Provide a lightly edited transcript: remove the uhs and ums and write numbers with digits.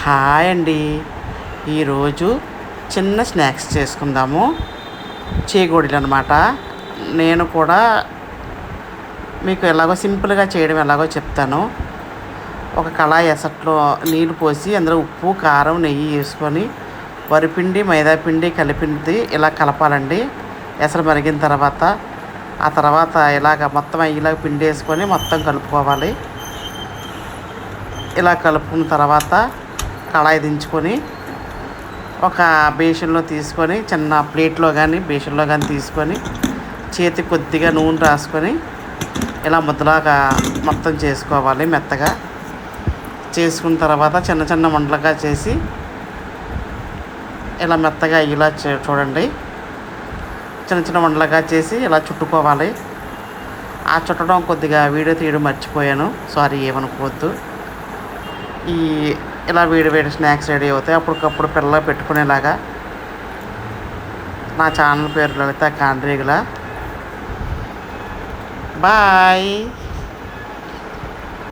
Hi అండి. ఈరోజు చిన్న స్నాక్స్ చేసుకుందాము. చేగోడీలు అనమాట. నేను కూడా మీకు ఎలాగో సింపుల్గా చేయడం ఎలాగో చెప్తాను. ఒక కళాయి ఎసట్లో నీళ్ళు పోసి అందులో ఉప్పు, కారం, నెయ్యి వేసుకొని వరిపిండి, మైదాపిండి కలిపింది ఇలా కలపాలండి. ఎసరు మరిగిన తర్వాత ఆ తర్వాత ఇలాగ మొత్తం ఇలాగ పిండి వేసుకొని మొత్తం కలుపుకోవాలి. ఇలా కలుపుకున్న తర్వాత కళాయి దించుకొని ఒక బేషన్లో తీసుకొని చిన్న ప్లేట్లో కానీ బేషన్లో కానీ తీసుకొని చేతికి కొద్దిగా నూనె రాసుకొని ఇలా ముద్దలాగా మొత్తం చేసుకోవాలి. మెత్తగా చేసుకున్న తర్వాత చిన్న చిన్న వంటలుగా చేసి ఇలా మెత్తగా ఇలా చూడండి, చిన్న చిన్న వంటలుగా చేసి ఇలా చుట్టుకోవాలి. ఆ చుట్టడం కొద్దిగా వీడియో తీయడం మర్చిపోయాను, సారీ, ఏమనుకోవద్దు. ఇలా వేడి వేడి స్నాక్స్ రెడీ అవుతాయి. అప్పటికప్పుడు పిల్లలు పెట్టుకునేలాగా. నా ఛానల్ పేరు లలిత కాండ్రీగుల. బాయ్.